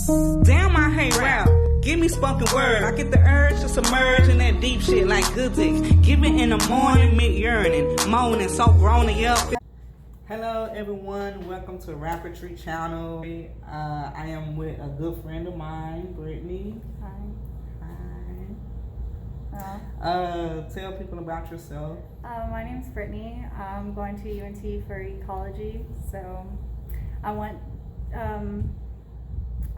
Damn, I hate rap. Give me spoken word. I get the urge to submerge in that deep shit like good dick. Give it in the morning, mid-yearning, moaning, so grown up. Hello everyone, welcome to Rappertree channel. I am with a good friend of mine, Brittany. Hi. Tell people about yourself. My name is Brittany. I'm going to UNT for ecology. So I want,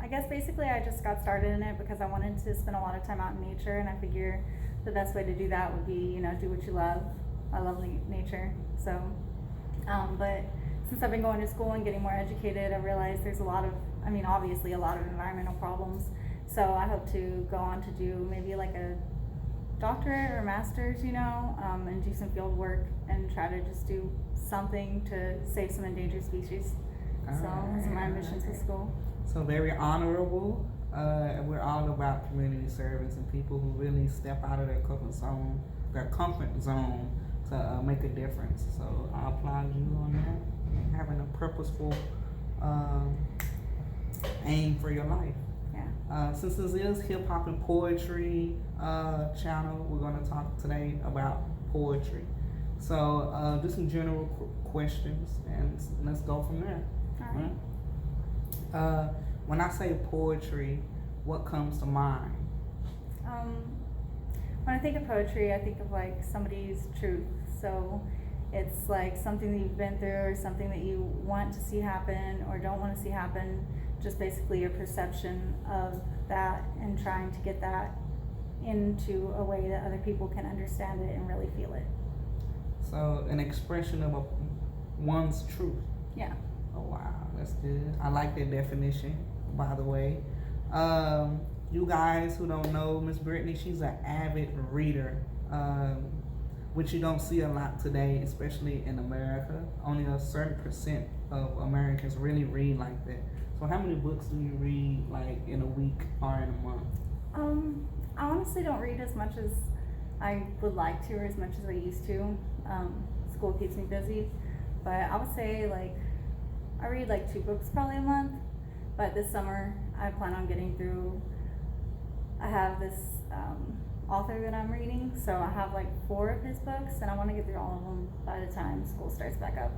I guess basically I just got started in it because I wanted to spend a lot of time out in nature, and I figure the best way to do that would be, you know, do what you love. I love nature. So, but since I've been going to school and getting more educated, I realized there's a lot of, obviously a lot of environmental problems. So I hope to go on to do maybe like a doctorate or master's, you know, and do some field work and try to just do something to save some endangered species. So those are my ambitions with school. So very honorable. We're all about community service and people who really step out of their comfort zone to make a difference. So I applaud you on that and having a purposeful aim for your life. Yeah. Since this is hip hop and poetry channel, we're going to talk today about poetry. So just some general questions, and let's go from there. All right. When I say poetry, what comes to mind? When I think of poetry, I think of like somebody's truth. So it's like something that you've been through, or something that you want to see happen or don't want to see happen. Just basically your perception of that and trying to get that into a way that other people can understand it and really feel it. So an expression of one's truth. Yeah. Oh wow, that's good. I like that definition, by the way. You guys who don't know Miss Brittany, she's an avid reader, which you don't see a lot today, especially in America. Only a certain percent of Americans really read like that. So how many books do you read like in a week or in a month? I honestly don't read as much as I would like to, or as much as I used to. School keeps me busy, but I would say like I read like 2 books probably a month. But this summer I plan on getting through. I have this author that I'm reading, so I have like 4 of his books, and I want to get through all of them by the time school starts back up.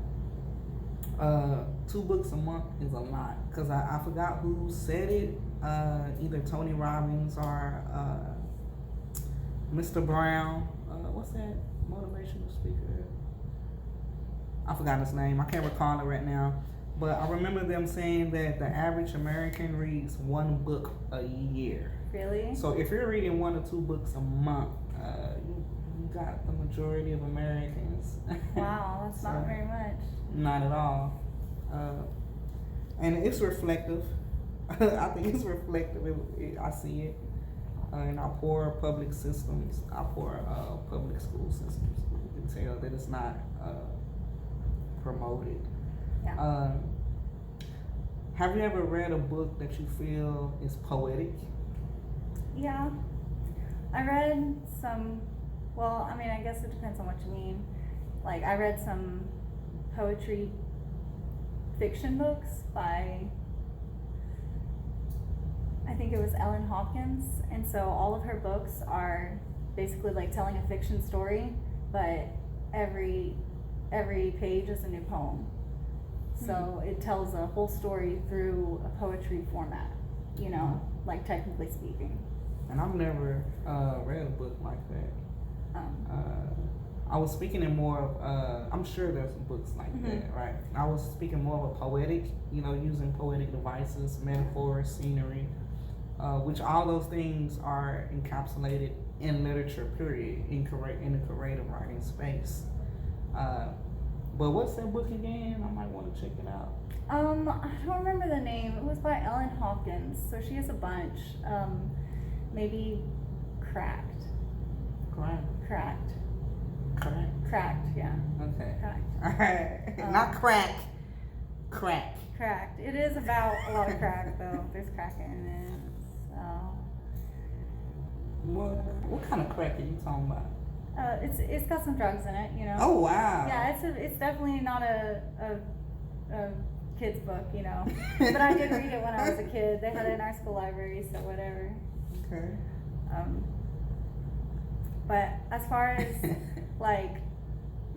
2 books a month is a lot, because I forgot who said it, either Tony Robbins or Mr. Brown. What's that motivational speaker? I forgot his name. I can't recall it right now. But I remember them saying that the average American reads 1 book a year. Really? So if you're reading 1 or 2 books a month, you got the majority of Americans. Wow, that's not very much. Not at all. And it's reflective. I think it's reflective. I see it in our poor public systems, our poor public school systems. You can tell that it's not promoted. Yeah. Have you ever read a book that you feel is poetic? Yeah. I read some, well, I guess it depends on what you mean. Like, I read some poetry fiction books by, I think it was Ellen Hopkins, and so all of her books are basically like telling a fiction story, but every page is a new poem. So it tells a whole story through a poetry format, you know, like technically speaking. And I've never read a book like that. I was speaking in more of, I'm sure there's books like that, right? I was speaking more of a poetic, you know, using poetic devices, metaphors, scenery, which all those things are encapsulated in literature, period, in the creative writing space. But what's that book again? I might want to check it out. I don't remember the name. It was by Ellen Hopkins. So she has a bunch. Maybe Cracked. Cracked, yeah. Okay. Cracked. Alright. Not crack. Crack. Cracked. It is about a lot of crack, though. There's crack in it. So. What kind of crack are you talking about? It's got some drugs in it, you know. Oh wow. Yeah, it's definitely not a kid's book, you know. But I did read it when I was a kid. They had it in our school library, so whatever. Okay. But as far as like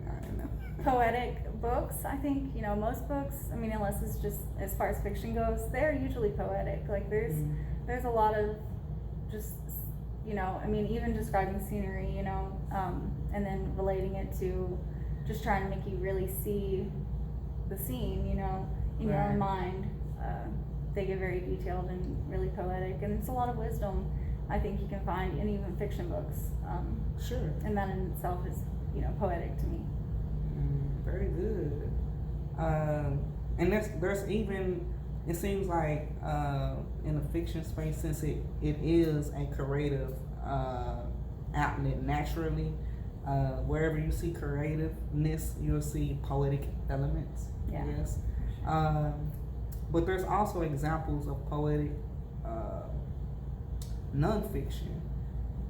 I don't know. poetic books, I think, you know, most books, I mean, unless it's just as far as fiction goes, they're usually poetic. Like there's a lot of just, you know, I mean, even describing scenery, you know, and then relating it to just trying to make you really see the scene, you know, in your own mind. They get very detailed and really poetic, and it's a lot of wisdom I think you can find in even fiction books. Sure. And that in itself is, you know, poetic to me. Very good. And there's even, it seems like in the fiction space, since it is a creative outlet naturally, wherever you see creativeness, you'll see poetic elements. Yeah. Yes. But there's also examples of poetic nonfiction.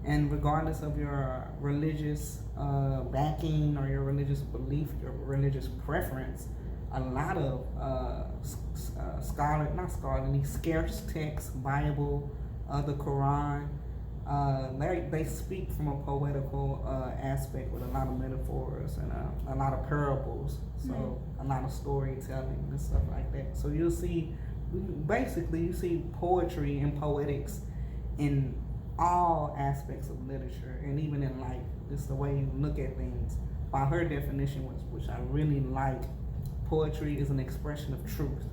And regardless of your religious backing or your religious belief, your religious preference, a lot of scarce text, Bible, the Quran, they speak from a poetical aspect with a lot of metaphors and a lot of parables. So a lot of storytelling and stuff like that. So you see poetry and poetics in all aspects of literature and even in life. Just the way you look at things. By her definition, which I really like, poetry is an expression of truth.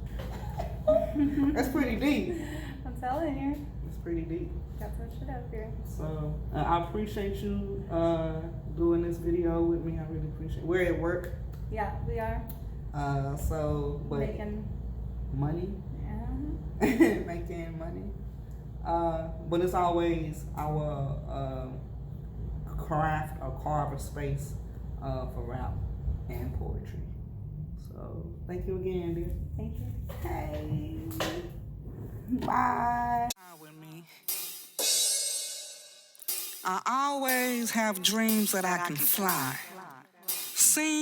That's pretty deep. I'm telling you. It's pretty deep. That's what shit up here. So I appreciate you doing this video with me. I really appreciate it. We're at work. Yeah, we are. But making money. Yeah. Making money. But it's always our craft or carve a space for rap and poetry. So thank you again, dear. Thank you. Hey. Bye. With me. I always have dreams that I can fly. See